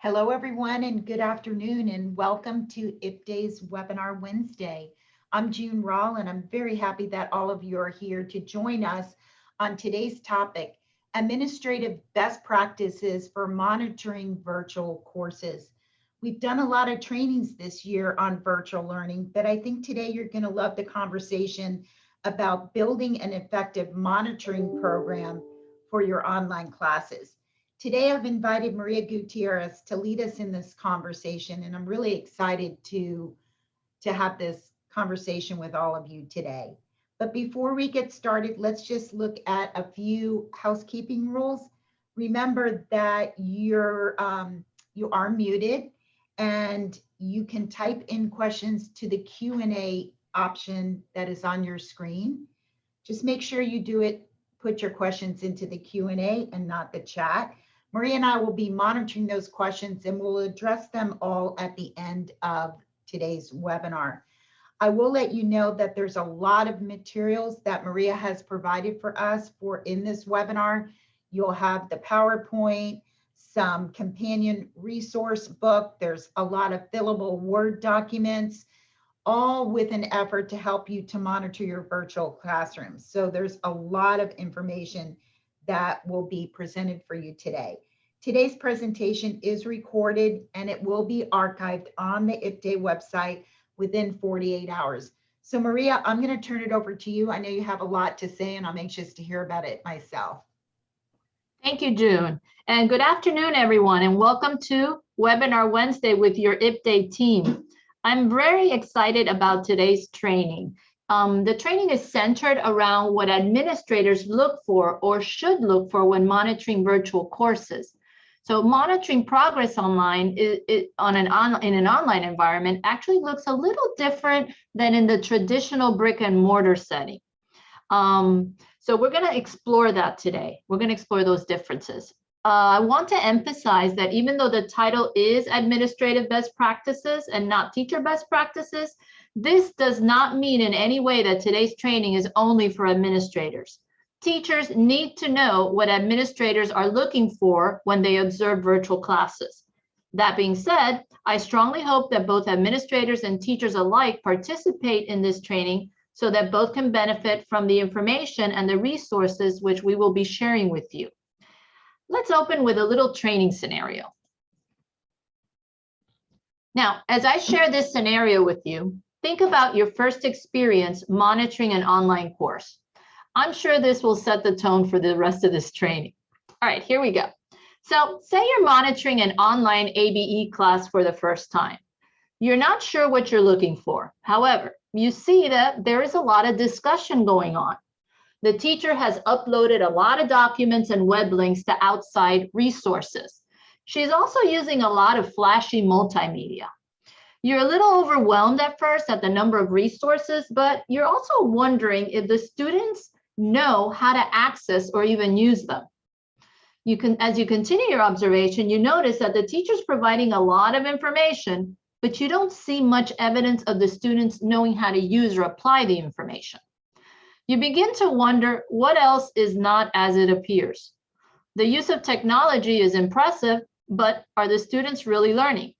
Hello, everyone, and good afternoon, and welcome to IPDay's Webinar Wednesday. I'm June Rawl, and I'm very happy that all of you are here to join us on today's topic, administrative best practices for monitoring virtual courses. We've done a lot of trainings this year on virtual learning, but I think today you're going to love the conversation about building an effective monitoring program for your online classes. Today, I've invited Maria Gutierrez to lead us in this conversation, and I'm really excited to have this conversation with all of you today. But before we get started, let's just look at a few housekeeping rules. Remember that you are muted, and you can type in questions to the Q&A option that is on your screen. Just make sure you put your questions into the Q&A and not the chat. Maria and I will be monitoring those questions, and we'll address them all at the end of today's webinar. I will let you know that there's a lot of materials that Maria has provided for us in this webinar. You'll have the PowerPoint, some companion resource book. There's a lot of fillable Word documents, all with an effort to help you to monitor your virtual classrooms. So there's a lot of information that will be presented for you today. Today's presentation is recorded, and it will be archived on the IPDay website within 48 hours. So Maria, I'm going to turn it over to you. I know you have a lot to say, and I'm anxious to hear about it myself. Thank you, June. And good afternoon, everyone, and welcome to Webinar Wednesday with your IPDay team. I'm very excited about today's training. The training is centered around what administrators look for or should look for when monitoring virtual courses. So monitoring progress online in an online environment actually looks a little different than in the traditional brick and mortar setting. So we're going to explore that today. We're going to explore those differences. I want to emphasize that even though the title is Administrative Best Practices and not Teacher Best Practices, this does not mean in any way that today's training is only for administrators. Teachers need to know what administrators are looking for when they observe virtual classes. That being said, I strongly hope that both administrators and teachers alike participate in this training so that both can benefit from the information and the resources which we will be sharing with you. Let's open with a little training scenario. Now, as I share this scenario with you, think about your first experience monitoring an online course. I'm sure this will set the tone for the rest of this training. All right, here we go. So say you're monitoring an online ABE class for the first time. You're not sure what you're looking for. However, you see that there is a lot of discussion going on. The teacher has uploaded a lot of documents and web links to outside resources. She's also using a lot of flashy multimedia. You're a little overwhelmed at first at the number of resources, but you're also wondering if the students know how to access or even use them. As you continue your observation, you notice that the teacher's providing a lot of information, but you don't see much evidence of the students knowing how to use or apply the information. You begin to wonder what else is not as it appears. The use of technology is impressive, but are the students really learning?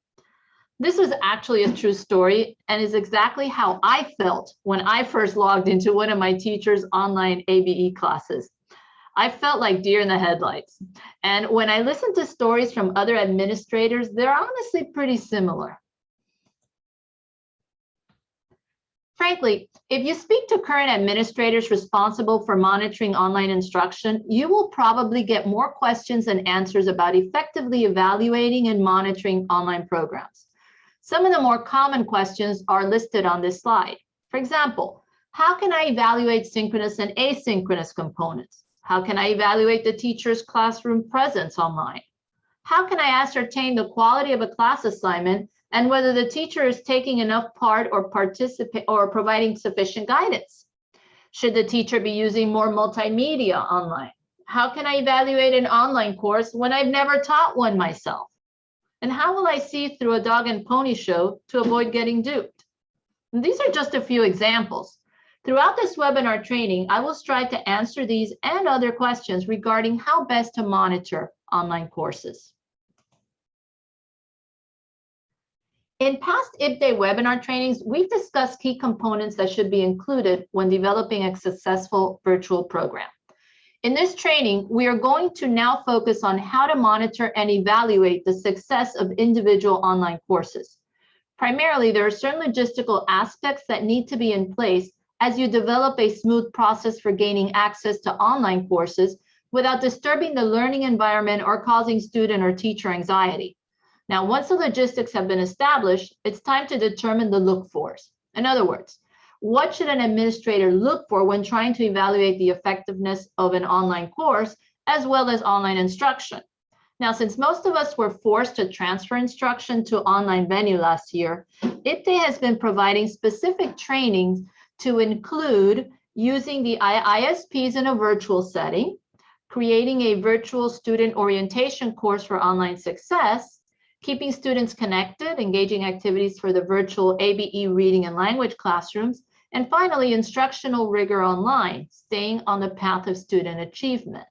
This was actually a true story and is exactly how I felt when I first logged into one of my teacher's online ABE classes. I felt like deer in the headlights. And when I listened to stories from other administrators, they're honestly pretty similar. Frankly, if you speak to current administrators responsible for monitoring online instruction, you will probably get more questions and answers about effectively evaluating and monitoring online programs. Some of the more common questions are listed on this slide. For example, how can I evaluate synchronous and asynchronous components? How can I evaluate the teacher's classroom presence online? How can I ascertain the quality of a class assignment and whether the teacher is taking enough part or providing sufficient guidance? Should the teacher be using more multimedia online? How can I evaluate an online course when I've never taught one myself? And how will I see through a dog and pony show to avoid getting duped? And these are just a few examples. Throughout this webinar training, I will strive to answer these and other questions regarding how best to monitor online courses. In past IPDay webinar trainings, we've discussed key components that should be included when developing a successful virtual program. In this training, we are going to now focus on how to monitor and evaluate the success of individual online courses. Primarily, there are certain logistical aspects that need to be in place as you develop a smooth process for gaining access to online courses without disturbing the learning environment or causing student or teacher anxiety. Now, once the logistics have been established, it's time to determine the look-fors. In other words, what should an administrator look for when trying to evaluate the effectiveness of an online course as well as online instruction? Now, since most of us were forced to transfer instruction to online venue last year, IPDay has been providing specific trainings to include using the ISPs in a virtual setting, creating a virtual student orientation course for online success, keeping students connected, engaging activities for the virtual ABE reading and language classrooms, and finally, instructional rigor online, staying on the path of student achievement.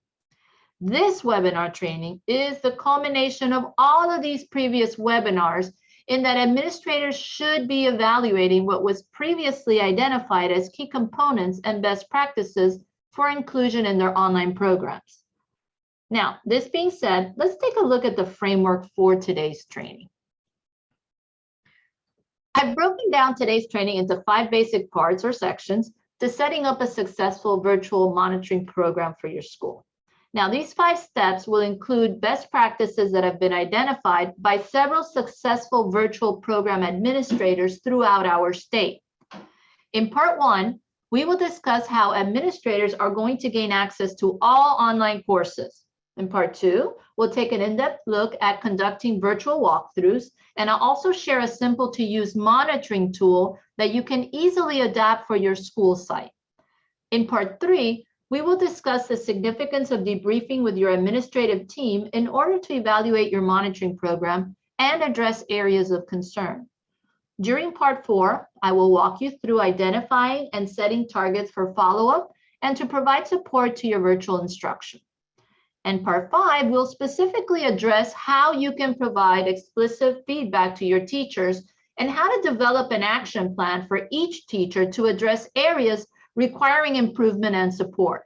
This webinar training is the culmination of all of these previous webinars in that administrators should be evaluating what was previously identified as key components and best practices for inclusion in their online programs. Now, this being said, let's take a look at the framework for today's training. I've broken down today's training into 5 basic parts or sections to setting up a successful virtual monitoring program for your school. Now, these 5 steps will include best practices that have been identified by several successful virtual program administrators throughout our state. In part 1, we will discuss how administrators are going to gain access to all online courses. In part 2, we'll take an in-depth look at conducting virtual walkthroughs, and I'll also share a simple to use monitoring tool that you can easily adapt for your school site. In part 3, we will discuss the significance of debriefing with your administrative team in order to evaluate your monitoring program and address areas of concern. During part 4, I will walk you through identifying and setting targets for follow-up and to provide support to your virtual instruction. And part 5 will specifically address how you can provide explicit feedback to your teachers and how to develop an action plan for each teacher to address areas requiring improvement and support.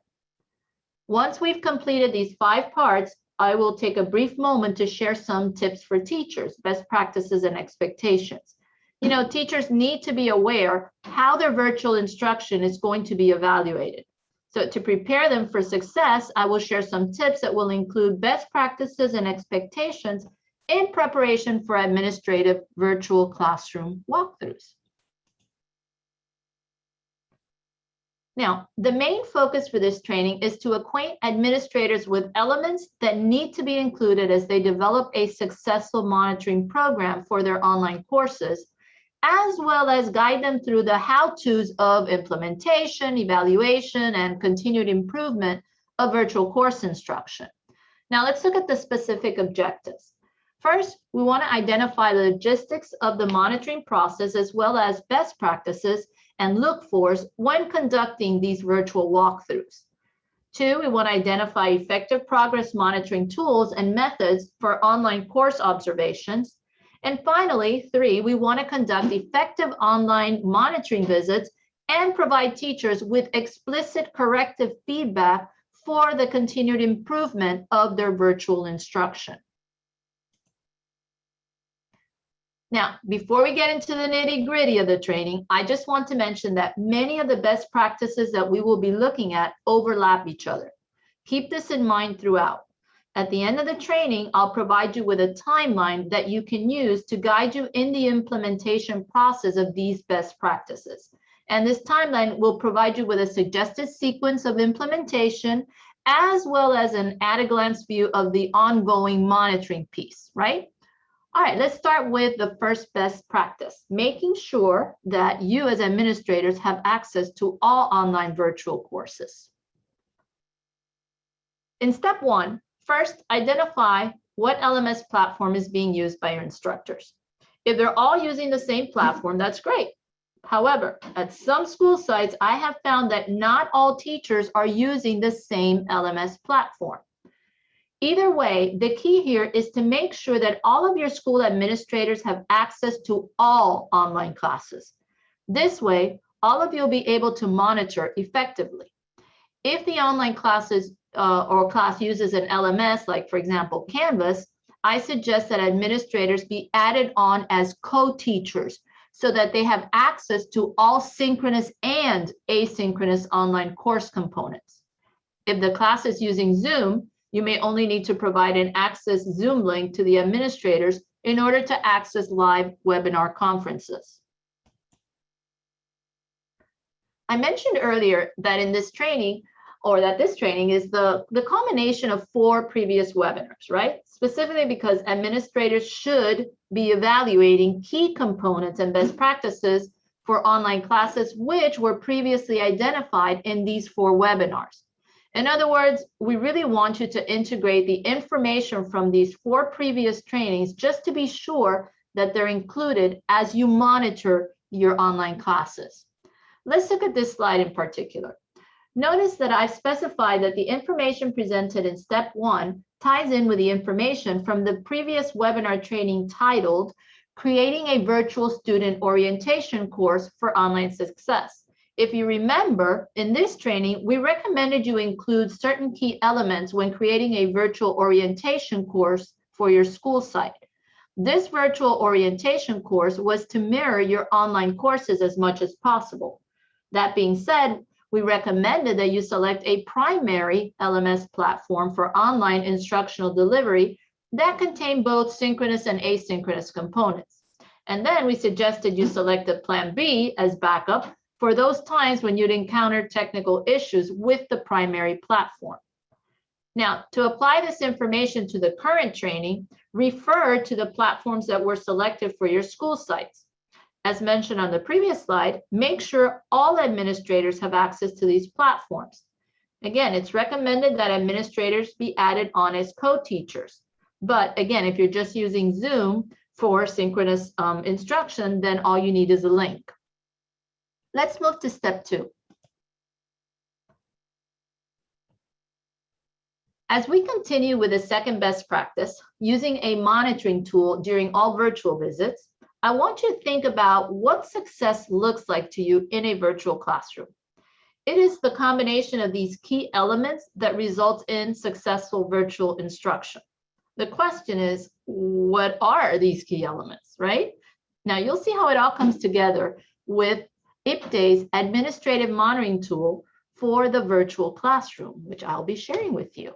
Once we've completed these 5 parts, I will take a brief moment to share some tips for teachers, best practices and expectations. You know, teachers need to be aware how their virtual instruction is going to be evaluated. So to prepare them for success, I will share some tips that will include best practices and expectations in preparation for administrative virtual classroom walkthroughs. Now, the main focus for this training is to acquaint administrators with elements that need to be included as they develop a successful monitoring program for their online courses, as well as guide them through the how-tos of implementation, evaluation, and continued improvement of virtual course instruction. Now, let's look at the specific objectives. First, we want to identify the logistics of the monitoring process as well as best practices and look-fors when conducting these virtual walkthroughs. 2, we want to identify effective progress monitoring tools and methods for online course observations. And finally, 3, we want to conduct effective online monitoring visits and provide teachers with explicit corrective feedback for the continued improvement of their virtual instruction. Now, before we get into the nitty-gritty of the training, I just want to mention that many of the best practices that we will be looking at overlap each other. Keep this in mind throughout. At the end of the training, I'll provide you with a timeline that you can use to guide you in the implementation process of these best practices. And this timeline will provide you with a suggested sequence of implementation, as well as an at-a-glance view of the ongoing monitoring piece, right? All right, let's start with the first best practice, making sure that you as administrators have access to all online virtual courses. In step 1, first, identify what LMS platform is being used by your instructors. If they're all using the same platform, that's great. However, at some school sites, I have found that not all teachers are using the same LMS platform. Either way, the key here is to make sure that all of your school administrators have access to all online classes. This way, all of you will be able to monitor effectively. If the online classes or class uses an LMS, like for example, Canvas, I suggest that administrators be added on as co-teachers so that they have access to all synchronous and asynchronous online course components. If the class is using Zoom, you may only need to provide an Access Zoom link to the administrators in order to access live webinar conferences. I mentioned earlier that in this training, or that this training is the culmination of 4 previous webinars, right? Specifically because administrators should be evaluating key components and best practices for online classes, which were previously identified in these 4 webinars. In other words, we really want you to integrate the information from these 4 previous trainings just to be sure that they're included as you monitor your online classes. Let's look at this slide in particular. Notice that I've specified that the information presented in step 1 ties in with the information from the previous webinar training titled Creating a Virtual Student Orientation Course for Online Success. If you remember, in this training, we recommended you include certain key elements when creating a virtual orientation course for your school site. This virtual orientation course was to mirror your online courses as much as possible. That being said, we recommended that you select a primary LMS platform for online instructional delivery that contained both synchronous and asynchronous components. And then we suggested you select a plan B as backup for those times when you'd encounter technical issues with the primary platform. Now, to apply this information to the current training, refer to the platforms that were selected for your school sites. As mentioned on the previous slide, make sure all administrators have access to these platforms. Again, it's recommended that administrators be added on as co-teachers. But again, if you're just using Zoom for synchronous instruction, then all you need is a link. Let's move to step 2. As we continue with the second best practice, using a monitoring tool during all virtual visits, I want you to think about what success looks like to you in a virtual classroom. It is the combination of these key elements that results in successful virtual instruction. The question is, what are these key elements, right? Now you'll see how it all comes together with IPTAY's administrative monitoring tool for the virtual classroom, which I'll be sharing with you.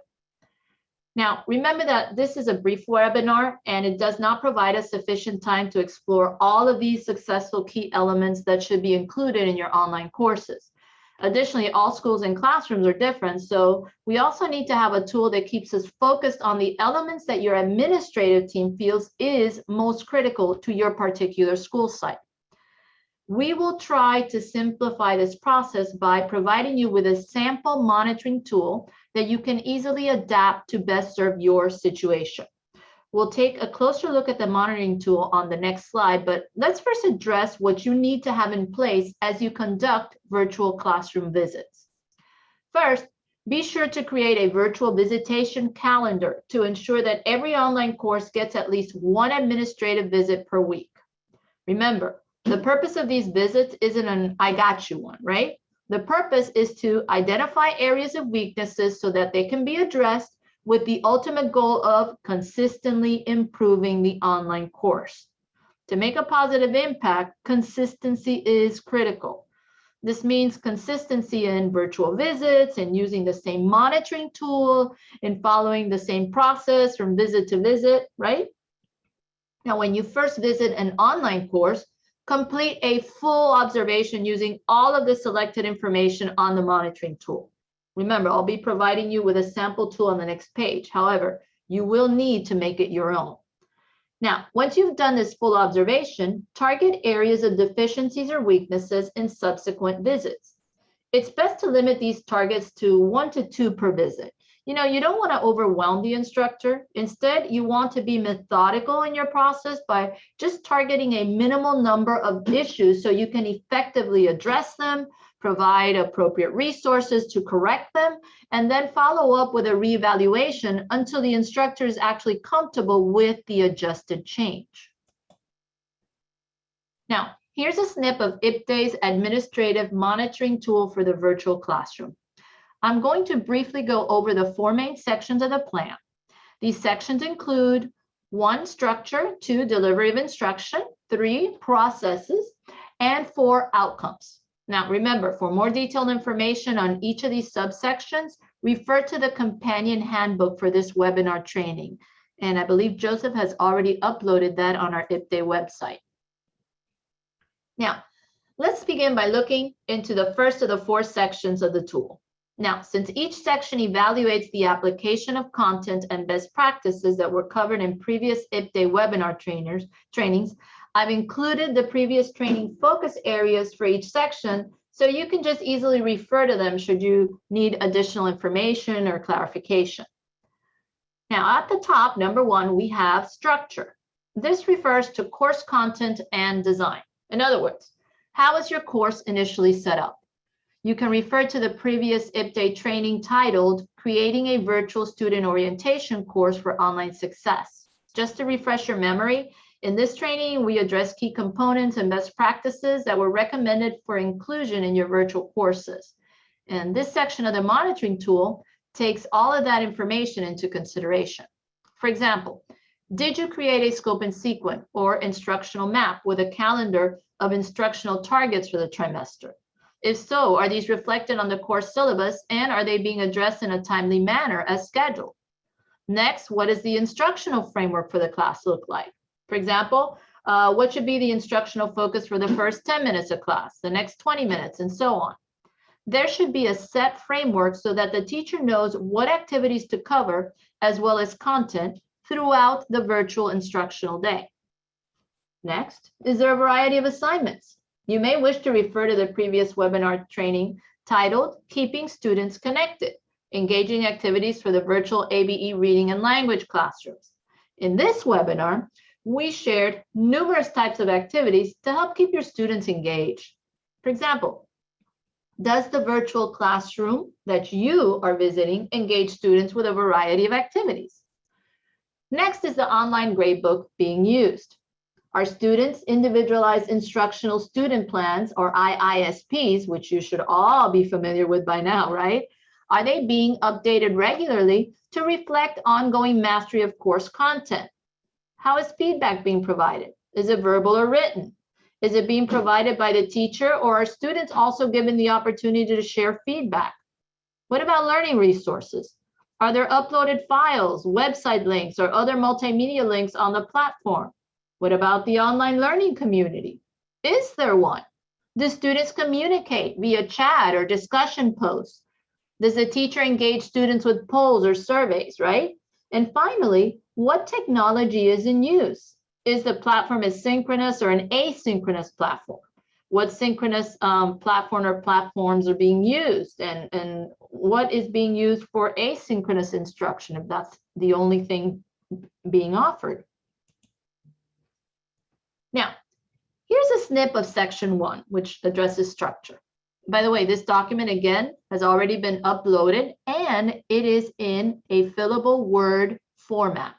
Now, remember that this is a brief webinar and it does not provide us sufficient time to explore all of these successful key elements that should be included in your online courses. Additionally, all schools and classrooms are different, so we also need to have a tool that keeps us focused on the elements that your administrative team feels is most critical to your particular school site. We will try to simplify this process by providing you with a sample monitoring tool that you can easily adapt to best serve your situation. We'll take a closer look at the monitoring tool on the next slide, but let's first address what you need to have in place as you conduct virtual classroom visits. First, be sure to create a virtual visitation calendar to ensure that every online course gets at least 1 administrative visit per week. Remember, the purpose of these visits isn't an I got you one, right? The purpose is to identify areas of weaknesses so that they can be addressed with the ultimate goal of consistently improving the online course. To make a positive impact, consistency is critical. This means consistency in virtual visits and using the same monitoring tool and following the same process from visit to visit, right? Now, when you first visit an online course, complete a full observation using all of the selected information on the monitoring tool. Remember, I'll be providing you with a sample tool on the next page. However, you will need to make it your own. Now, once you've done this full observation, target areas of deficiencies or weaknesses in subsequent visits. It's best to limit these targets to 1 to 2 per visit. You don't want to overwhelm the instructor. Instead, you want to be methodical in your process by just targeting a minimal number of issues so you can effectively address them, provide appropriate resources to correct them, and then follow up with a reevaluation until the instructor is actually comfortable with the adjusted change. Now, here's a snip of IPDay's administrative monitoring tool for the virtual classroom. I'm going to briefly go over the 4 main sections of the plan. These sections include 1, structure, 2, delivery of instruction, 3, processes, and 4, outcomes. Now, remember, for more detailed information on each of these subsections, refer to the companion handbook for this webinar training. And I believe Joseph has already uploaded that on our IPDay website. Now, let's begin by looking into the first of the 4 sections of the tool. Now, since each section evaluates the application of content and best practices that were covered in previous IPDay webinar trainings, I've included the previous training focus areas for each section, so you can just easily refer to them should you need additional information or clarification. Now, at the top, number 1, we have structure. This refers to course content and design. In other words, how is your course initially set up? You can refer to the previous IPDay training titled Creating a Virtual Student Orientation Course for Online Success. Just to refresh your memory, in this training, we address key components and best practices that were recommended for inclusion in your virtual courses. And this section of the monitoring tool takes all of that information into consideration. For example, did you create a scope and sequence or instructional map with a calendar of instructional targets for the trimester? If so, are these reflected on the course syllabus and are they being addressed in a timely manner as scheduled? Next, what does the instructional framework for the class look like? For example, what should be the instructional focus for the first 10 minutes of class, the next 20 minutes, and so on? There should be a set framework so that the teacher knows what activities to cover as well as content throughout the virtual instructional day. Next, is there a variety of assignments? You may wish to refer to the previous webinar training titled Keeping Students Connected, Engaging Activities for the Virtual ABE Reading and Language Classrooms. In this webinar, we shared numerous types of activities to help keep your students engaged. For example, does the virtual classroom that you are visiting engage students with a variety of activities? Next is the online gradebook being used. Are students' individualized instructional student plans, or IISPs, which you should all be familiar with by now, right? Are they being updated regularly to reflect ongoing mastery of course content? How is feedback being provided? Is it verbal or written? Is it being provided by the teacher, or are students also given the opportunity to share feedback? What about learning resources? Are there uploaded files, website links, or other multimedia links on the platform? What about the online learning community? Is there one? Do students communicate via chat or discussion posts? Does the teacher engage students with polls or surveys, right? And finally, what technology is in use? Is the platform a synchronous or an asynchronous platform? What synchronous platform or platforms are being used? And what is being used for asynchronous instruction if that's the only thing being offered? Now, here's a snip of section 1, which addresses structure. By the way, this document, again, has already been uploaded, and it is in a fillable Word format.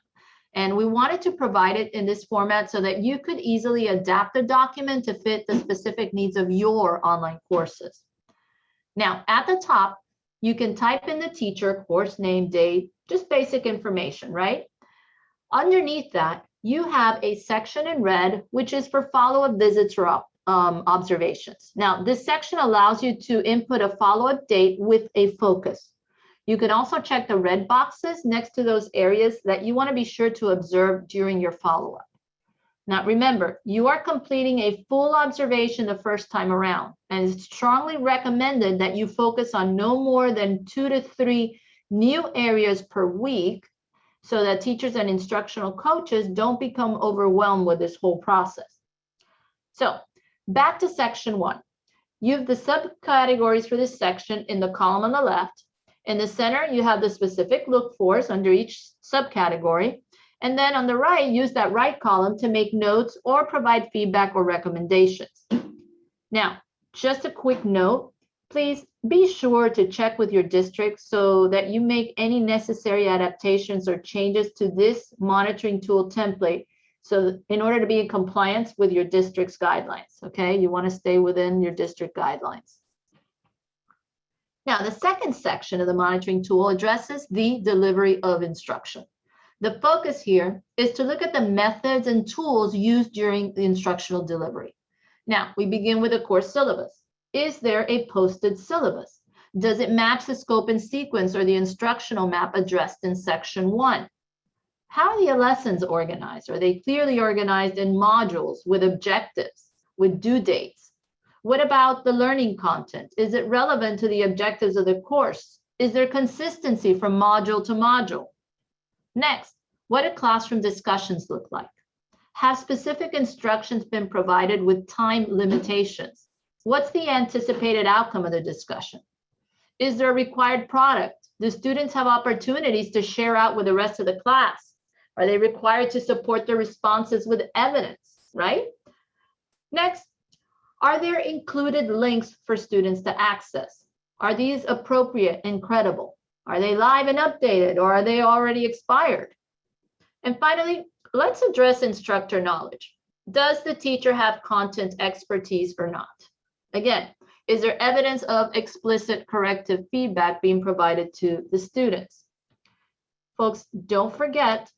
And we wanted to provide it in this format so that you could easily adapt the document to fit the specific needs of your online courses. Now, at the top, you can type in the teacher, course name, date, just basic information, right? Underneath that, you have a section in red, which is for follow-up visits or observations. Now, this section allows you to input a follow-up date with a focus. You can also check the red boxes next to those areas that you want to be sure to observe during your follow-up. Now, remember, you are completing a full observation the first time around, and it's strongly recommended that you focus on no more than 2 to 3 new areas per week, so that teachers and instructional coaches don't become overwhelmed with this whole process. So back to section 1. You have the subcategories for this section in the column on the left. In the center, you have the specific look-fors under each subcategory. And then on the right, use that right column to make notes or provide feedback or recommendations. Now, just a quick note, Please be sure to check with your district so that you make any necessary adaptations or changes to this monitoring tool template. So in order to be in compliance with your district's guidelines, okay? You want to stay within your district guidelines. Now, the second section of the monitoring tool addresses the delivery of instruction. The focus here is to look at the methods and tools used during the instructional delivery. Now, we begin with a course syllabus. Is there a posted syllabus? Does it match the scope and sequence or the instructional map addressed in section 1? How are the lessons organized? Are they clearly organized in modules with objectives, with due dates? What about the learning content? Is it relevant to the objectives of the course? Is there consistency from module to module? Next, what do classroom discussions look like? Have specific instructions been provided with time limitations? What's the anticipated outcome of the discussion? Is there a required product? Do students have opportunities to share out with the rest of the class? Are they required to support their responses with evidence, right? Next, are there included links for students to access? Are these appropriate and credible? Are they live and updated, or are they already expired? And finally, let's address instructor knowledge. Does the teacher have content expertise or not? Again, is there evidence of explicit corrective feedback being provided to the students? Folks, don't forget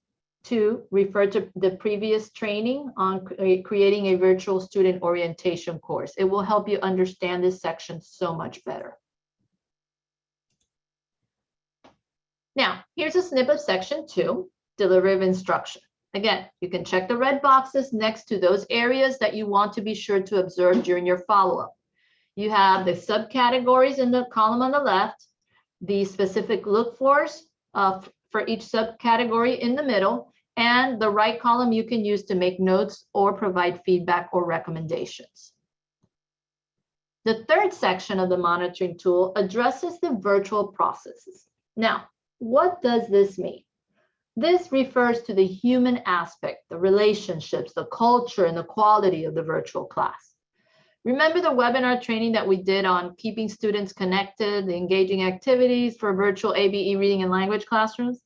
to refer to the previous training on creating a virtual student orientation course. It will help you understand this section so much better. Now, here's a snip of section 2, delivery of instruction. Again, you can check the red boxes next to those areas that you want to be sure to observe during your follow-up. You have the subcategories in the column on the left, the specific look-fors for each subcategory in the middle, and the right column you can use to make notes or provide feedback or recommendations. The third section of the monitoring tool addresses the virtual processes. Now, what does this mean? This refers to the human aspect, the relationships, the culture, and the quality of the virtual class. Remember the webinar training that we did on keeping students connected, the engaging activities for virtual ABE reading and language classrooms?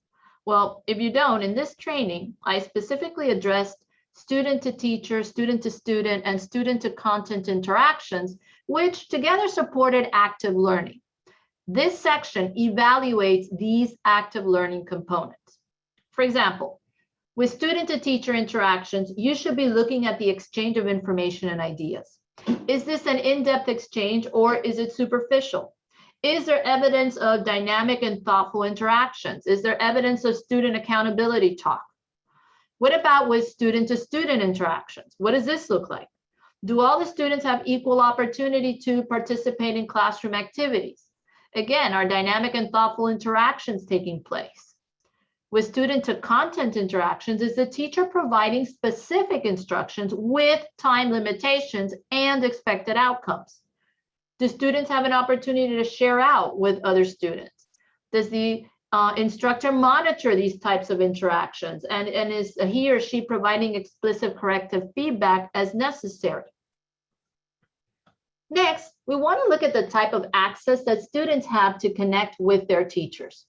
Well, if you don't, in this training, I specifically addressed student to teacher, student to student, and student to content interactions, which together supported active learning. This section evaluates these active learning components. For example, with student to teacher interactions, you should be looking at the exchange of information and ideas. Is this an in-depth exchange or is it superficial? Is there evidence of dynamic and thoughtful interactions? Is there evidence of student accountability talk? What about with student-to-student interactions? What does this look like? Do all the students have equal opportunity to participate in classroom activities? Again, are dynamic and thoughtful interactions taking place? With student-to-content interactions, is the teacher providing specific instructions with time limitations and expected outcomes? Do students have an opportunity to share out with other students? Does the instructor monitor these types of interactions? And is he or she providing explicit corrective feedback as necessary? Next, we want to look at the type of access that students have to connect with their teachers.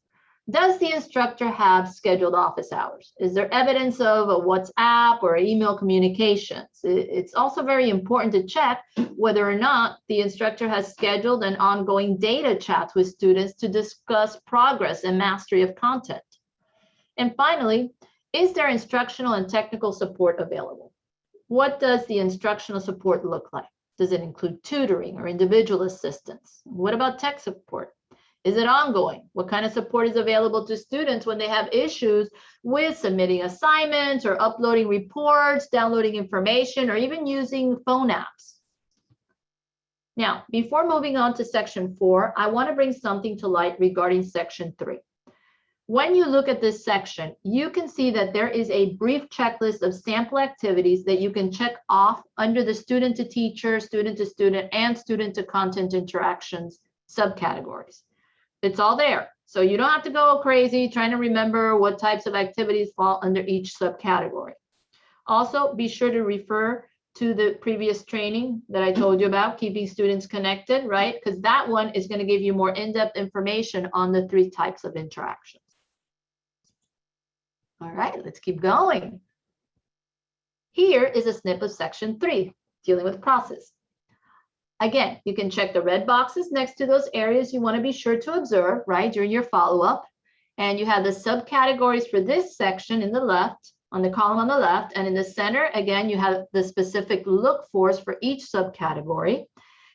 Does the instructor have scheduled office hours? Is there evidence of a WhatsApp or email communications? It's also very important to check whether or not the instructor has scheduled an ongoing data chats with students to discuss progress and mastery of content. And finally, is there instructional and technical support available? What does the instructional support look like? Does it include tutoring or individual assistance? What about tech support? Is it ongoing? What kind of support is available to students when they have issues with submitting assignments or uploading reports, downloading information, or even using phone apps? Now, before moving on to section 4, I want to bring something to light regarding section 3. When you look at this section, you can see that there is a brief checklist of sample activities that you can check off under the student to teacher, student to student, and student to content interactions subcategories. It's all there. So you don't have to go crazy trying to remember what types of activities fall under each subcategory. Also, be sure to refer to the previous training that I told you about, keeping students connected, right? Because that one is going to give you more in-depth information on the 3 types of interactions. All right, let's keep going. Here is a snip of section 3, dealing with process. Again, you can check the red boxes next to those areas you want to be sure to observe, right, during your follow-up. And you have the subcategories for this section in the left, on the column on the left, and in the center, again, you have the specific look-fors for each subcategory.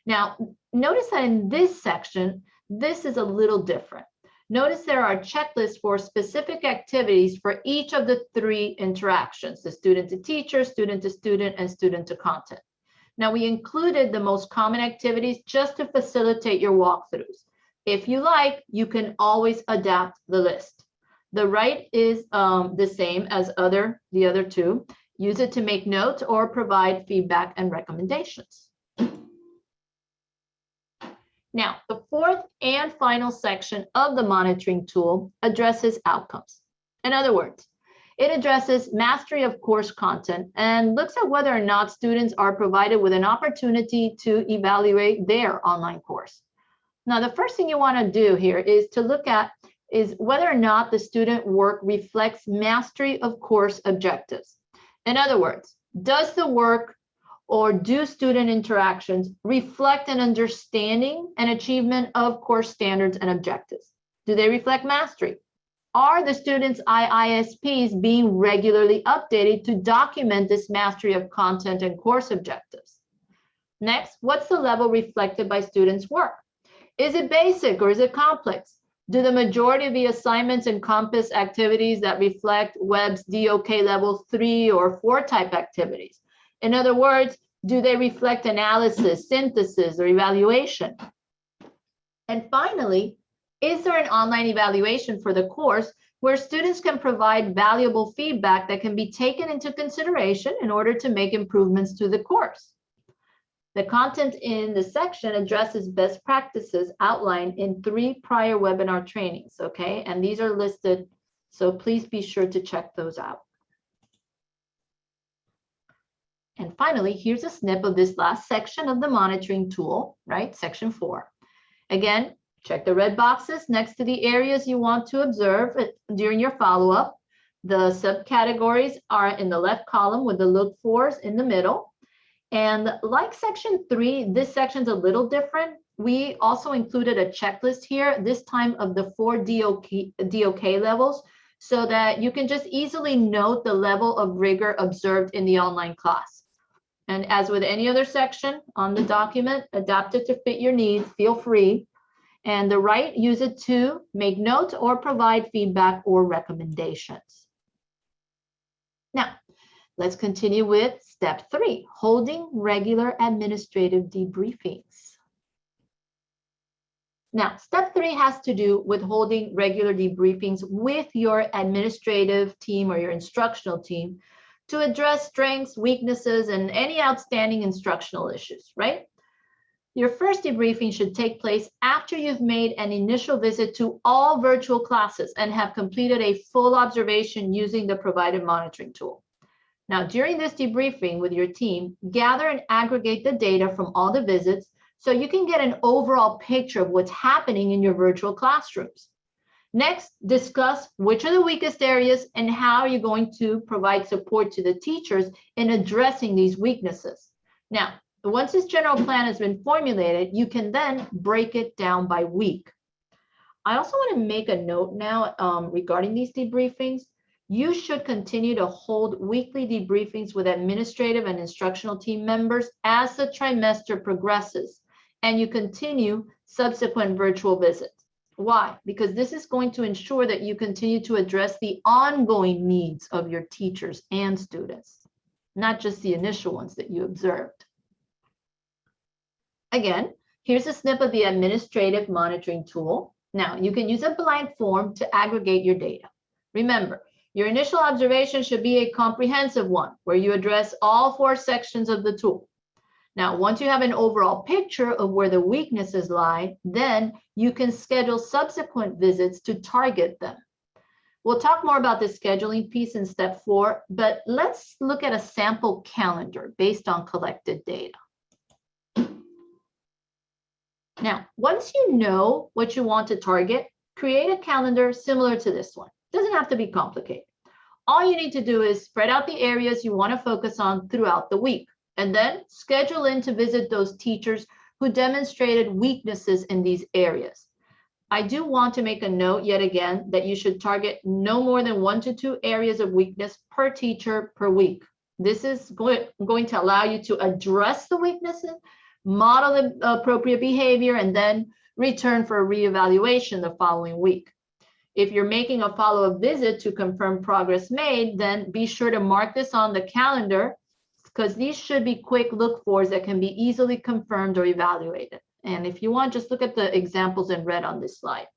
Now, notice that in this section, this is a little different. Notice there are checklists for specific activities for each of the 3 interactions, the student to teacher, student to student, and student to content. Now, we included the most common activities just to facilitate your walkthroughs. If you like, you can always adapt the list. The right is the same as the other 2. Use it to make notes or provide feedback and recommendations. Now, the 4th and final section of the monitoring tool addresses outcomes. In other words, it addresses mastery of course content and looks at whether or not students are provided with an opportunity to evaluate their online course. Now, the first thing you want to do here is to look at whether or not the student work reflects mastery of course objectives. In other words, does the work or do student interactions reflect an understanding and achievement of course standards and objectives? Do they reflect mastery? Are the students' IISPs being regularly updated to document this mastery of content and course objectives? Next, what's the level reflected by students' work? Is it basic or is it complex? Do the majority of the assignments encompass activities that reflect Webb's DOK level 3 or 4 type activities? In other words, do they reflect analysis, synthesis, or evaluation? And finally, is there an online evaluation for the course where students can provide valuable feedback that can be taken into consideration in order to make improvements to the course? The content in the section addresses best practices outlined in 3 prior webinar trainings, okay? And these are listed, so please be sure to check those out. And finally, here's a snip of this last section of the monitoring tool, right? Section 4. Again, check the red boxes next to the areas you want to observe during your follow-up. The subcategories are in the left column with the look-fors in the middle. And like section 3, this section's a little different. We also included a checklist here, this time of the 4 DOK levels, so that you can just easily note the level of rigor observed in the online class. And as with any other section on the document, adapt it to fit your needs, feel free. And the right, use it to make notes or provide feedback or recommendations. Now, let's continue with step 3, holding regular administrative debriefings. Now, step 3 has to do with holding regular debriefings with your administrative team or your instructional team to address strengths, weaknesses, and any outstanding instructional issues, right? Your first debriefing should take place after you've made an initial visit to all virtual classes and have completed a full observation using the provided monitoring tool. Now, during this debriefing with your team, gather and aggregate the data from all the visits so you can get an overall picture of what's happening in your virtual classrooms. Next, discuss which are the weakest areas and how you're going to provide support to the teachers in addressing these weaknesses. Now, once this general plan has been formulated, you can then break it down by week. I also want to make a note now regarding these debriefings. You should continue to hold weekly debriefings with administrative and instructional team members as the trimester progresses, and you continue subsequent virtual visits. Why? Because this is going to ensure that you continue to address the ongoing needs of your teachers and students, not just the initial ones that you observed. Again, here's a snip of the administrative monitoring tool. Now, you can use a blank form to aggregate your data. Remember, your initial observation should be a comprehensive one where you address all 4 sections of the tool. Now, once you have an overall picture of where the weaknesses lie, then you can schedule subsequent visits to target them. We'll talk more about the scheduling piece in step 4, but let's look at a sample calendar based on collected data. Now, once you know what you want to target, create a calendar similar to this one. It doesn't have to be complicated. All you need to do is spread out the areas you want to focus on throughout the week, and then schedule in to visit those teachers who demonstrated weaknesses in these areas. I do want to make a note yet again that you should target no more than 1 to 2 areas of weakness per teacher per week. This is going to allow you to address the weaknesses, model the appropriate behavior, and then return for a reevaluation the following week. If you're making a follow-up visit to confirm progress made, then be sure to mark this on the calendar, because these should be quick look-fors that can be easily confirmed or evaluated. And if you want, just look at the examples in red on this slide.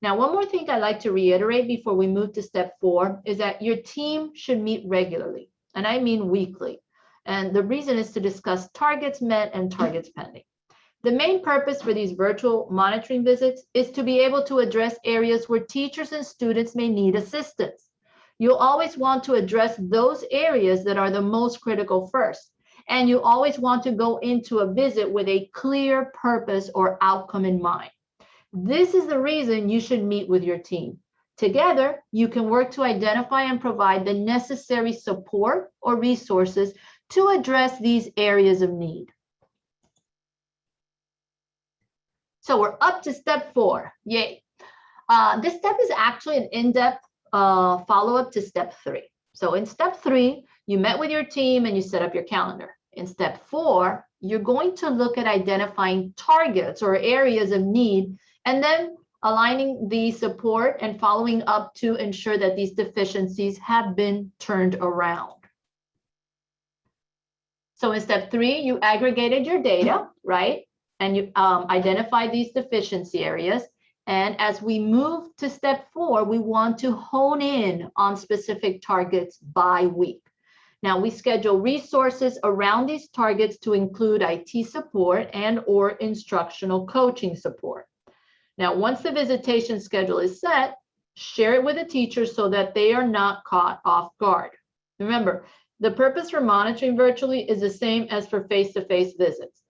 Now, one more thing I'd like to reiterate before we move to step 4 is that your team should meet regularly, and I mean weekly. And the reason is to discuss targets met and targets pending. The main purpose for these virtual monitoring visits is to be able to address areas where teachers and students may need assistance. You'll always want to address those areas that are the most critical first. And you always want to go into a visit with a clear purpose or outcome in mind. This is the reason you should meet with your team. Together, you can work to identify and provide the necessary support or resources to address these areas of need. So we're up to step 4. Yay. This step is actually an in-depth follow-up to step 3. So in step 3, you met with your team and you set up your calendar. In step 4, you're going to look at identifying targets or areas of need, and then aligning the support and following up to ensure that these deficiencies have been turned around. So in step 3, you aggregated your data, right? And you identified these deficiency areas. And as we move to step 4, we want to hone in on specific targets by week. Now, we schedule resources around these targets to include IT support and or instructional coaching support. Now, once the visitation schedule is set, share it with the teachers so that they are not caught off guard. Remember, the purpose for monitoring virtually is the same as for face-to-face visits,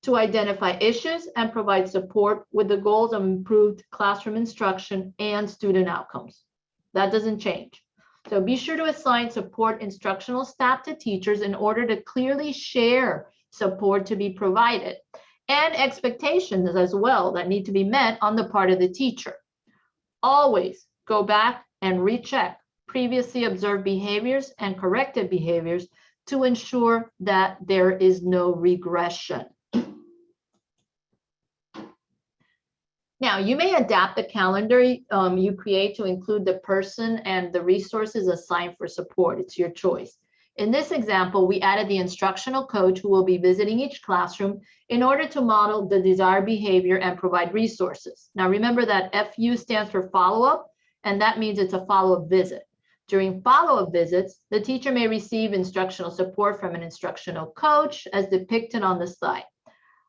to identify issues and provide support with the goals of improved classroom instruction and student outcomes. That doesn't change. So be sure to assign support instructional staff to teachers in order to clearly share support to be provided, and expectations as well that need to be met on the part of the teacher. Always go back and recheck previously observed behaviors and corrected behaviors to ensure that there is no regression. Now, you may adapt the calendar you create to include the person and the resources assigned for support. It's your choice. In this example, we added the instructional coach who will be visiting each classroom in order to model the desired behavior and provide resources. Now, remember that FU stands for follow-up, and that means it's a follow-up visit. During follow-up visits, the teacher may receive instructional support from an instructional coach as depicted on the slide.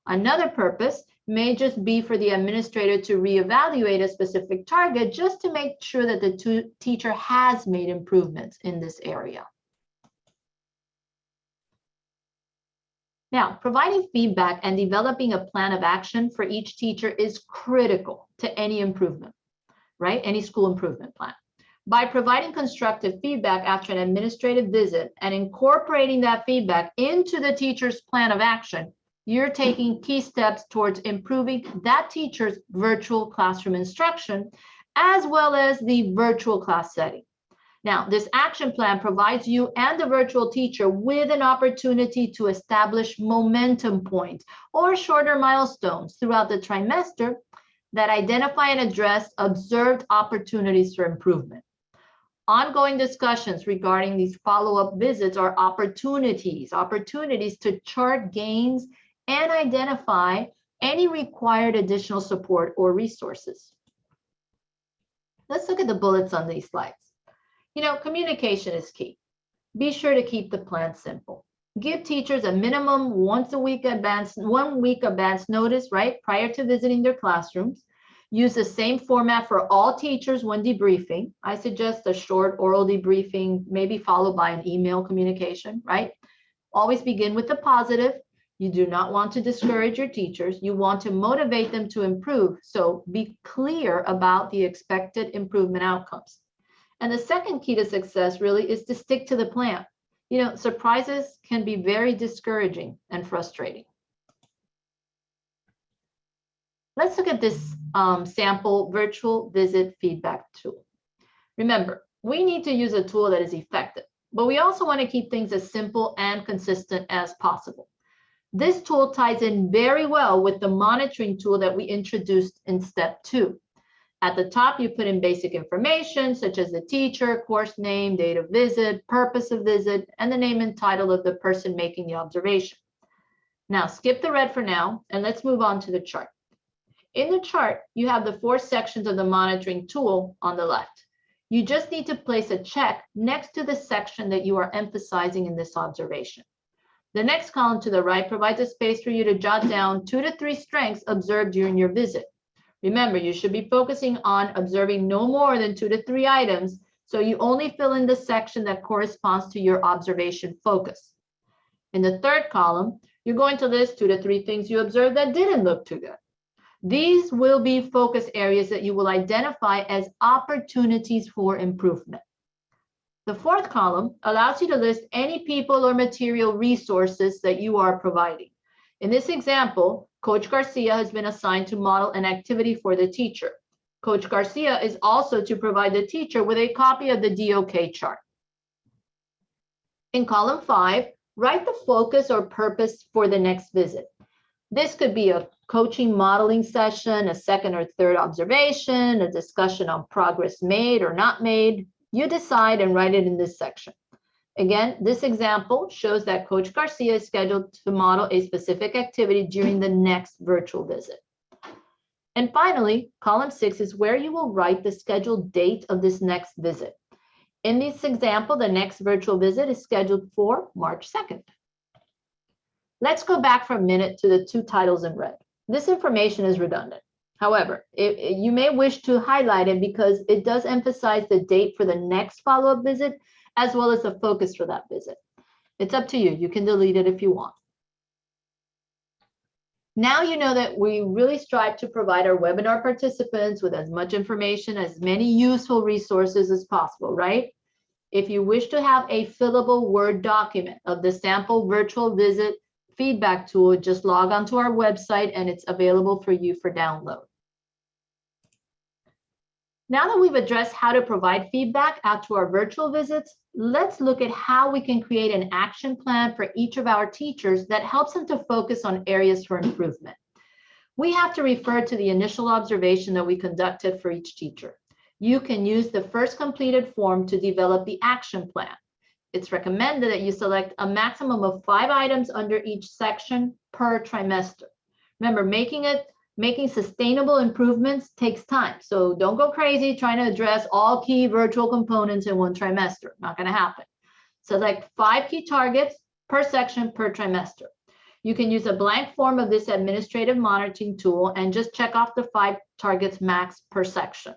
Another purpose may just be for the administrator to reevaluate a specific target just to make sure that the teacher has made improvements in this area. Now, providing feedback and developing a plan of action for each teacher is critical to any improvement, right? Any school improvement plan. By providing constructive feedback after an administrative visit and incorporating that feedback into the teacher's plan of action, you're taking key steps towards improving that teacher's virtual classroom instruction, as well as the virtual class setting. Now, this action plan provides you and the virtual teacher with an opportunity to establish momentum points or shorter milestones throughout the trimester that identify and address observed opportunities for improvement. Ongoing discussions regarding these follow-up visits are opportunities to chart gains and identify any required additional support or resources. Let's look at the bullets on these slides. You know, communication is key. Be sure to keep the plan simple. Give teachers a minimum 1 week advance notice, right, prior to visiting their classrooms. Use the same format for all teachers when debriefing. I suggest a short oral debriefing, maybe followed by an email communication, right? Always begin with the positive. You do not want to discourage your teachers. You want to motivate them to improve. So be clear about the expected improvement outcomes. And the second key to success really is to stick to the plan. You know, surprises can be very discouraging and frustrating. Let's look at this sample virtual visit feedback tool. Remember, we need to use a tool that is effective, but we also want to keep things as simple and consistent as possible. This tool ties in very well with the monitoring tool that we introduced in step 2. At the top, you put in basic information such as the teacher, course name, date of visit, purpose of visit, and the name and title of the person making the observation. Now, skip the red for now, and let's move on to the chart. In the chart, you have the 4 sections of the monitoring tool on the left. You just need to place a check next to the section that you are emphasizing in this observation. The next column to the right provides a space for you to jot down 2 to 3 strengths observed during your visit. Remember, you should be focusing on observing no more than 2 to 3 items, so you only fill in the section that corresponds to your observation focus. In the third column, you're going to list 2 to 3 things you observed that didn't look too good. These will be focus areas that you will identify as opportunities for improvement. The fourth column allows you to list any people or material resources that you are providing. In this example, Coach Garcia has been assigned to model an activity for the teacher. Coach Garcia is also to provide the teacher with a copy of the DOK chart. In column 5, write the focus or purpose for the next visit. This could be a coaching modeling session, a second or third observation, a discussion on progress made or not made. You decide and write it in this section. Again, this example shows that Coach Garcia is scheduled to model a specific activity during the next virtual visit. And finally, column 6 is where you will write the scheduled date of this next visit. In this example, the next virtual visit is scheduled for March 2nd. Let's go back for a minute to the 2 titles in red. This information is redundant. However, you may wish to highlight it because it does emphasize the date for the next follow-up visit, as well as the focus for that visit. It's up to you. You can delete it if you want. Now you know that we really strive to provide our webinar participants with as much information, as many useful resources as possible, right? If you wish to have a fillable Word document of the sample virtual visit feedback tool, just log on to our website and it's available for you for download. Now that we've addressed how to provide feedback out to our virtual visits, let's look at how we can create an action plan for each of our teachers that helps them to focus on areas for improvement. We have to refer to the initial observation that we conducted for each teacher. You can use the first completed form to develop the action plan. It's recommended that you select a maximum of 5 items under each section per trimester. Remember, making sustainable improvements takes time. So don't go crazy trying to address all key virtual components in one trimester. Not going to happen. Select 5 key targets per section per trimester. You can use a blank form of this administrative monitoring tool and just check off the 5 targets max per section.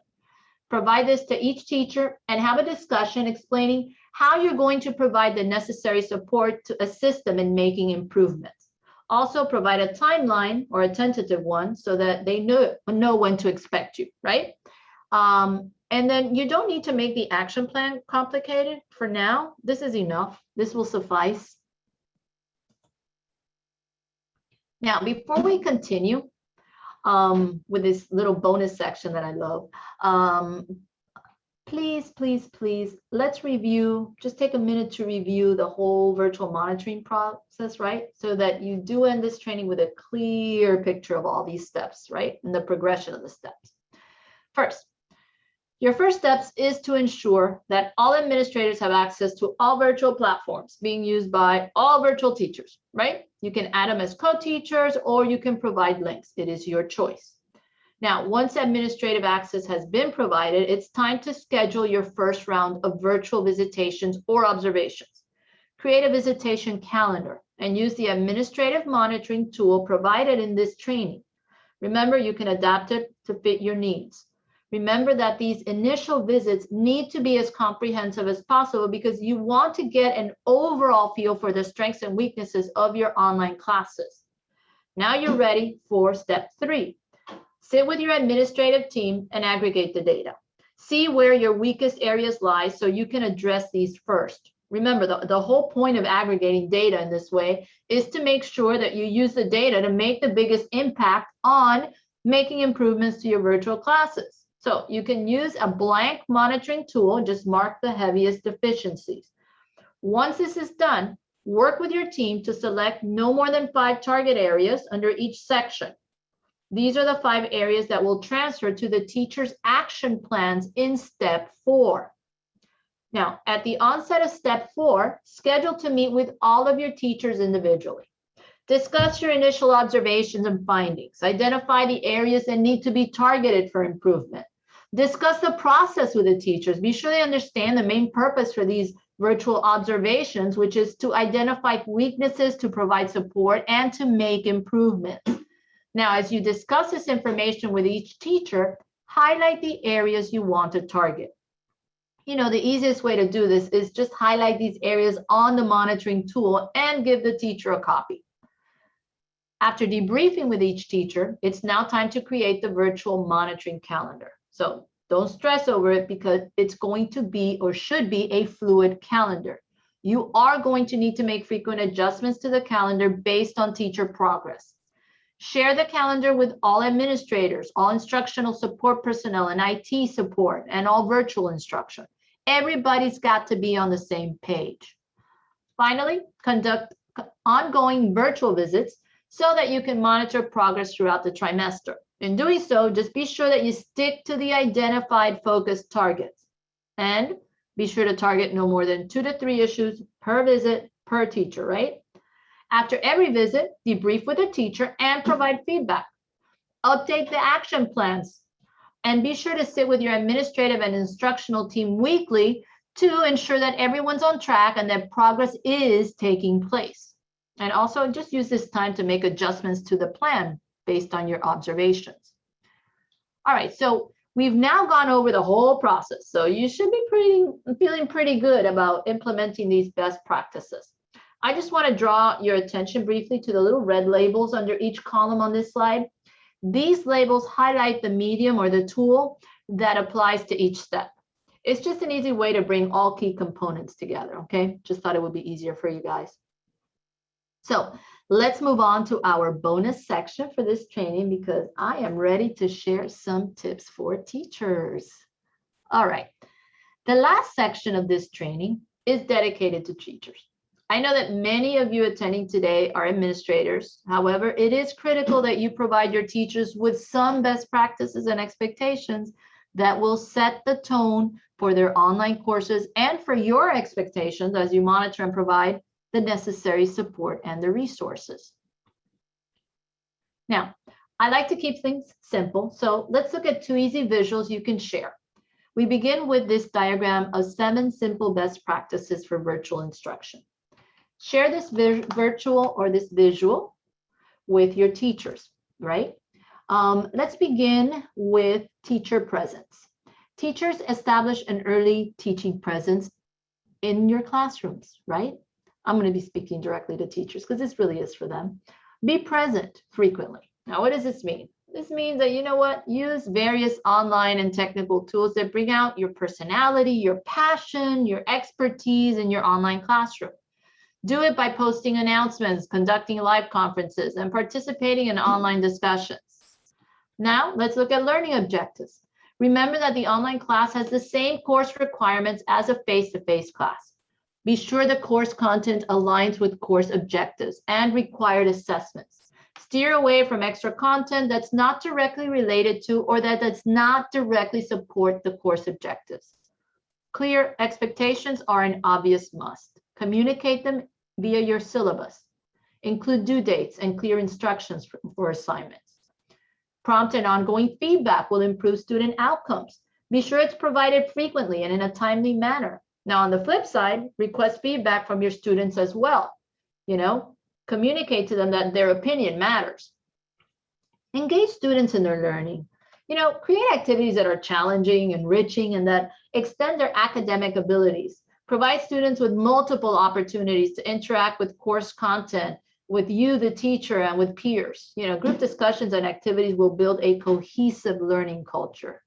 Provide this to each teacher and have a discussion explaining how you're going to provide the necessary support to assist them in making improvements. Also provide a timeline or a tentative one so that they know when to expect you, right? And then you don't need to make the action plan complicated. For now, this is enough. This will suffice. Now, before we continue with this little bonus section that I love, please, let's review, just take a minute to review the whole virtual monitoring process, right? So that you do end this training with a clear picture of all these steps, right? And the progression of the steps. First, your first steps is to ensure that all administrators have access to all virtual platforms being used by all virtual teachers, right? You can add them as co-teachers or you can provide links. It is your choice. Now, once administrative access has been provided, it's time to schedule your first round of virtual visitations or observations. Create a visitation calendar and use the administrative monitoring tool provided in this training. Remember, you can adapt it to fit your needs. Remember that these initial visits need to be as comprehensive as possible because you want to get an overall feel for the strengths and weaknesses of your online classes. Now you're ready for step 3. Sit with your administrative team and aggregate the data. See where your weakest areas lie so you can address these first. Remember, the whole point of aggregating data in this way is to make sure that you use the data to make the biggest impact on making improvements to your virtual classes. So you can use a blank monitoring tool, just mark the heaviest deficiencies. Once this is done, work with your team to select no more than 5 target areas under each section. These are the 5 areas that will transfer to the teacher's action plans in step 4. Now, at the onset of step 4, schedule to meet with all of your teachers individually. Discuss your initial observations and findings. Identify the areas that need to be targeted for improvement. Discuss the process with the teachers. Be sure they understand the main purpose for these virtual observations, which is to identify weaknesses, to provide support, and to make improvements. Now, as you discuss this information with each teacher, highlight the areas you want to target. You know, the easiest way to do this is just highlight these areas on the monitoring tool and give the teacher a copy. After debriefing with each teacher, it's now time to create the virtual monitoring calendar. So don't stress over it because it's going to be or should be a fluid calendar. You are going to need to make frequent adjustments to the calendar based on teacher progress. Share the calendar with all administrators, all instructional support personnel and IT support, and all virtual instruction. Everybody's got to be on the same page. Finally, conduct ongoing virtual visits so that you can monitor progress throughout the trimester. In doing so, just be sure that you stick to the identified focus targets and be sure to target no more than 2 to 3 issues per visit per teacher, right? After every visit, debrief with the teacher and provide feedback. Update the action plans and be sure to sit with your administrative and instructional team weekly to ensure that everyone's on track and that progress is taking place. And also just use this time to make adjustments to the plan based on your observations. All right, so we've now gone over the whole process. So you should be feeling pretty good about implementing these best practices. I just want to draw your attention briefly to the little red labels under each column on this slide. These labels highlight the medium or the tool that applies to each step. It's just an easy way to bring all key components together, okay? Just thought it would be easier for you guys. So let's move on to our bonus section for this training because I am ready to share some tips for teachers. All right, the last section of this training is dedicated to teachers. I know that many of you attending today are administrators. However, it is critical that you provide your teachers with some best practices and expectations that will set the tone for their online courses and for your expectations as you monitor and provide the necessary support and the resources. Now, I like to keep things simple, so let's look at 2 easy visuals you can share. We begin with this diagram of 7 simple best practices for virtual instruction. Share this virtual or this visual with your teachers, right? Let's begin with teacher presence. Teachers establish an early teaching presence in your classrooms, right? I'm going to be speaking directly to teachers because this really is for them. Be present frequently. Now, what does this mean? This means that, you know what, use various online and technical tools that bring out your personality, your passion, your expertise in your online classroom. Do it by posting announcements, conducting live conferences, and participating in online discussions. Now, let's look at learning objectives. Remember that the online class has the same course requirements as a face-to-face class. Be sure the course content aligns with course objectives and required assessments. Steer away from extra content that's not directly related to or that does not directly support the course objectives. Clear expectations are an obvious must. Communicate them via your syllabus. Include due dates and clear instructions for assignments. Prompt and ongoing feedback will improve student outcomes. Be sure it's provided frequently and in a timely manner. Now, on the flip side, request feedback from your students as well. You know, communicate to them that their opinion matters. Engage students in their learning. Create activities that are challenging, enriching, and that extend their academic abilities. Provide students with multiple opportunities to interact with course content, with you, the teacher, and with peers. Group discussions and activities will build a cohesive learning culture.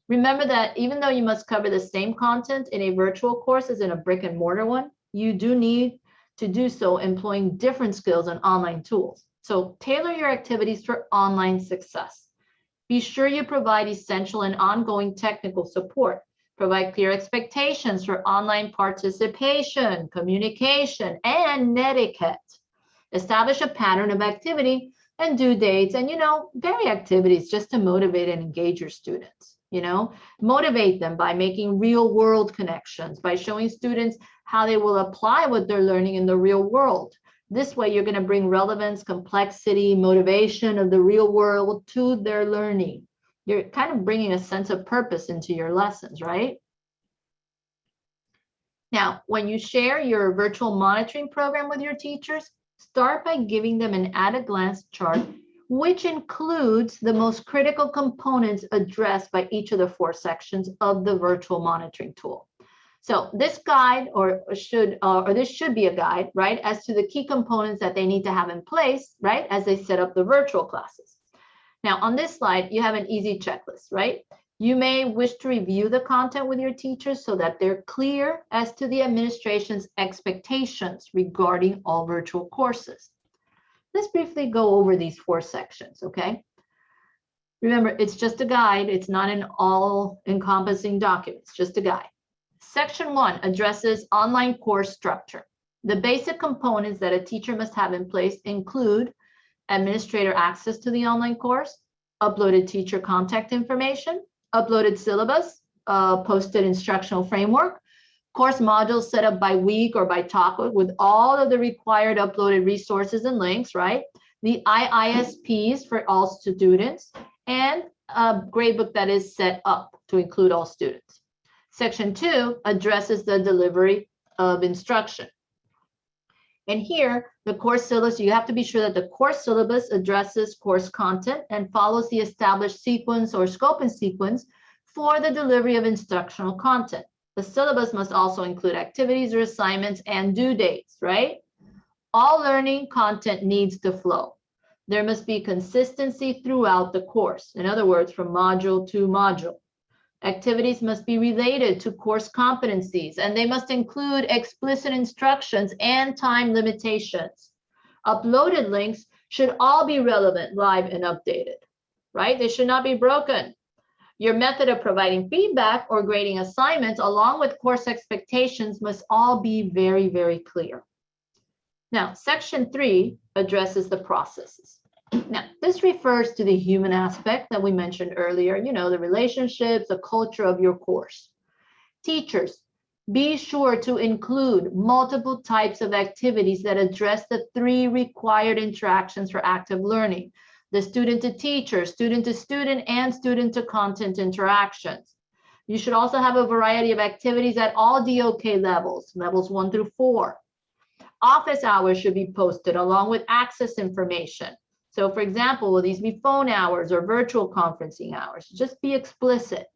Remember that even though you must cover the same content in a virtual course as in a brick and mortar one, you do need to do so employing different skills and online tools. So tailor your activities for online success. Be sure you provide essential and ongoing technical support. Provide clear expectations for online participation, communication, and etiquette. Establish a pattern of activity and due dates, and vary activities just to motivate and engage your students. Motivate them by making real world connections, by showing students how they will apply what they're learning in the real world. This way, you're going to bring relevance, complexity, motivation of the real world to their learning. You're kind of bringing a sense of purpose into your lessons, right? Now, when you share your virtual monitoring program with your teachers, start by giving them an at-a-glance chart, which includes the most critical components addressed by each of the 4 sections of the virtual monitoring tool. So this guide, or this should be a guide, right, as to the key components that they need to have in place, right, as they set up the virtual classes. Now, on this slide, you have an easy checklist, right? You may wish to review the content with your teachers so that they're clear as to the administration's expectations regarding all virtual courses. Let's briefly go over these 4 sections, okay? Remember, it's just a guide. It's not an all-encompassing document. It's just a guide. Section 1 addresses online course structure. The basic components that a teacher must have in place include administrator access to the online course, uploaded teacher contact information, uploaded syllabus, posted instructional framework, course modules set up by week or by topic with all of the required uploaded resources and links, right? The IISPs for all students, and a gradebook that is set up to include all students. Section 2 addresses the delivery of instruction. And here, the course syllabus, you have to be sure that the course syllabus addresses course content and follows the established sequence or scope and sequence for the delivery of instructional content. The syllabus must also include activities or assignments and due dates, right? All learning content needs to flow. There must be consistency throughout the course. In other words, from module to module. Activities must be related to course competencies, and they must include explicit instructions and time limitations. Uploaded links should all be relevant, live, and updated, right? They should not be broken. Your method of providing feedback or grading assignments along with course expectations must all be very, very clear. Now, section 3 addresses the processes. Now, this refers to the human aspect that we mentioned earlier, the relationships, the culture of your course. Teachers, be sure to include multiple types of activities that address the 3 required interactions for active learning: the student to teacher, student to student, and student to content interactions. You should also have a variety of activities at all DOK levels, levels 1 through 4. Office hours should be posted along with access information. So for example, will these be phone hours or virtual conferencing hours? Just be explicit.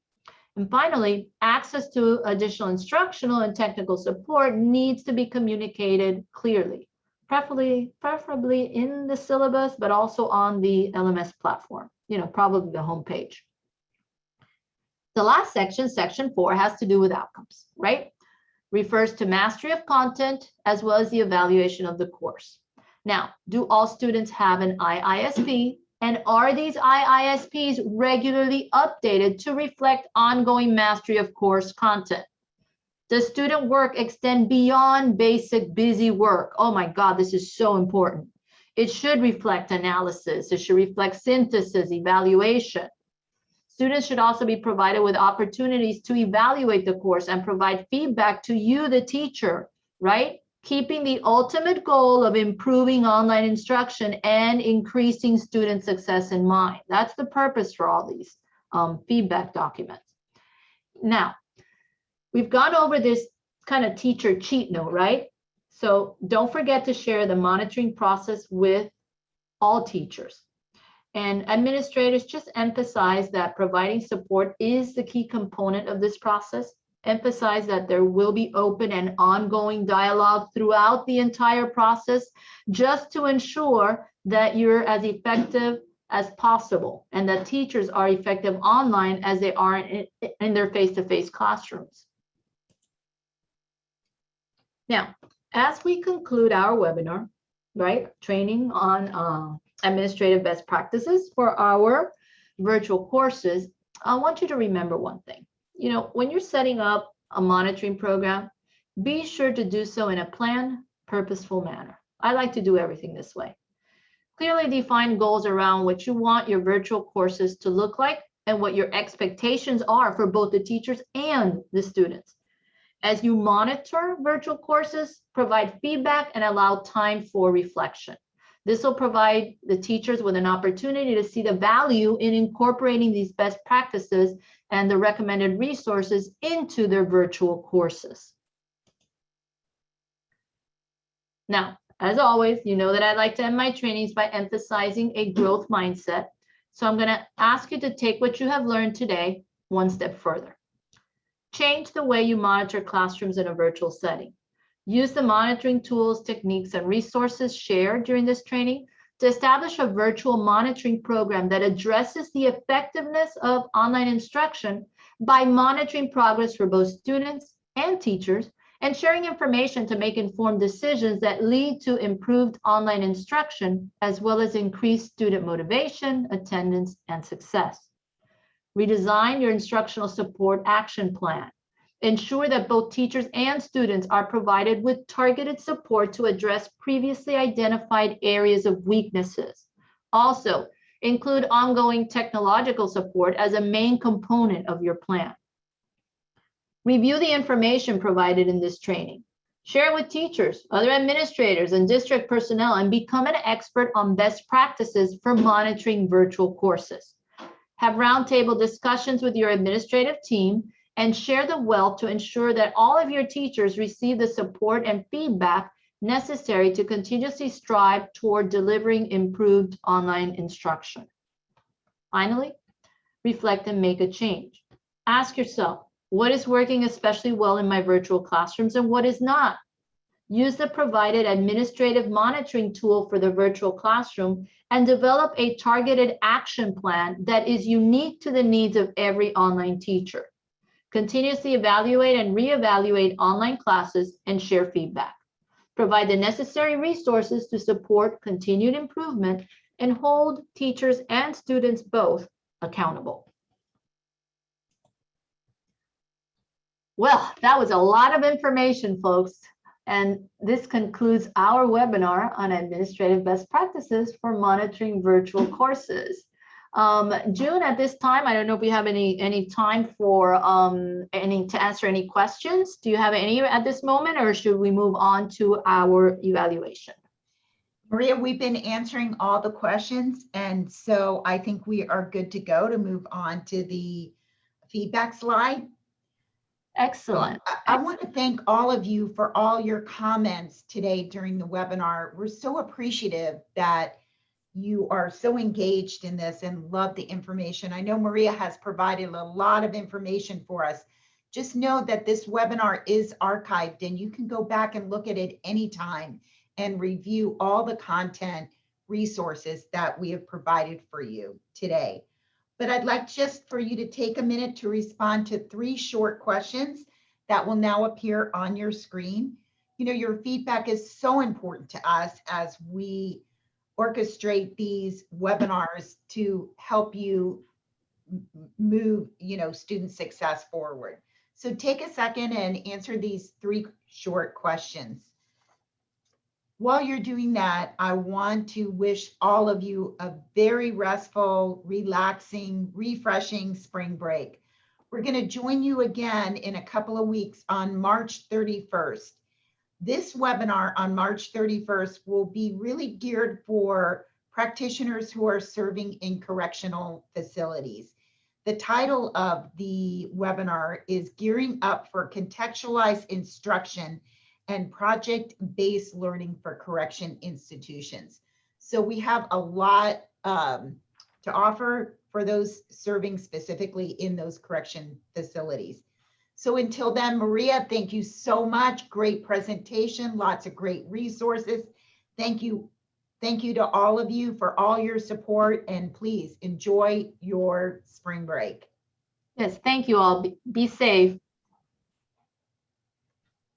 And finally, access to additional instructional and technical support needs to be communicated clearly, preferably in the syllabus, but also on the LMS platform, probably the homepage. The last section, section 4, has to do with outcomes, right? Refers to mastery of content as well as the evaluation of the course. Now, do all students have an IISP? And are these IISPs regularly updated to reflect ongoing mastery of course content? Does student work extend beyond basic busy work? Oh my God, this is so important. It should reflect analysis. It should reflect synthesis, evaluation. Students should also be provided with opportunities to evaluate the course and provide feedback to you, the teacher, right? Keeping the ultimate goal of improving online instruction and increasing student success in mind. That's the purpose for all these feedback documents. Now, we've gone over this kind of teacher cheat note, right? So don't forget to share the monitoring process with all teachers. And administrators, just emphasize that providing support is the key component of this process. Emphasize that there will be open and ongoing dialogue throughout the entire process, just to ensure that you're as effective as possible and that teachers are effective online as they are in their face-to-face classrooms. Now, as we conclude our webinar, right, training on administrative best practices for our virtual courses, I want you to remember one thing. You know, when you're setting up a monitoring program, be sure to do so in a planned, purposeful manner. I like to do everything this way. Clearly define goals around what you want your virtual courses to look like and what your expectations are for both the teachers and the students. As you monitor virtual courses, provide feedback and allow time for reflection. This will provide the teachers with an opportunity to see the value in incorporating these best practices and the recommended resources into their virtual courses. Now, as always, you know that I like to end my trainings by emphasizing a growth mindset. So I'm going to ask you to take what you have learned today one step further. Change the way you monitor classrooms in a virtual setting. Use the monitoring tools, techniques, and resources shared during this training to establish a virtual monitoring program that addresses the effectiveness of online instruction by monitoring progress for both students and teachers and sharing information to make informed decisions that lead to improved online instruction, as well as increased student motivation, attendance, and success. Redesign your instructional support action plan. Ensure that both teachers and students are provided with targeted support to address previously identified areas of weaknesses. Also, include ongoing technological support as a main component of your plan. Review the information provided in this training. Share it with teachers, other administrators, and district personnel, and become an expert on best practices for monitoring virtual courses. Have roundtable discussions with your administrative team and share the wealth to ensure that all of your teachers receive the support and feedback necessary to continuously strive toward delivering improved online instruction. Finally, reflect and make a change. Ask yourself, what is working especially well in my virtual classrooms and what is not? Use the provided administrative monitoring tool for the virtual classroom and develop a targeted action plan that is unique to the needs of every online teacher. Continuously evaluate and reevaluate online classes and share feedback. Provide the necessary resources to support continued improvement and hold teachers and students both accountable. Well, that was a lot of information, folks. And this concludes our webinar on administrative best practices for monitoring virtual courses. June, at this time, I don't know if we have any time for to answer any questions. Do you have any at this moment, or should we move on to our evaluation? Maria, we've been answering all the questions, and so I think we are good to go to move on to the feedback slide. Excellent. I want to thank all of you for all your comments today during the webinar. We're so appreciative that you are so engaged in this and love the information. I know Maria has provided a lot of information for us. Just know that this webinar is archived and you can go back and look at it anytime and review all the content resources that we have provided for you today. But I'd like just for you to take a minute to respond to 3 short questions that will now appear on your screen. You know, your feedback is so important to us as we orchestrate these webinars to help you move, student success forward. So take a second and answer these 3 short questions. While you're doing that, I want to wish all of you a very restful, relaxing, refreshing spring break. We're going to join you again in a couple of weeks on March 31st. This webinar on March 31st will be really geared for practitioners who are serving in correctional facilities. The title of the webinar is Gearing Up for Contextualized Instruction and Project-Based Learning for Correction Institutions. So we have a lot to offer for those serving specifically in those correction facilities. So until then, Maria, thank you so much. Great presentation, lots of great resources. Thank you. Thank you to all of you for all your support, and please enjoy your spring break. Yes, thank you all. Be safe.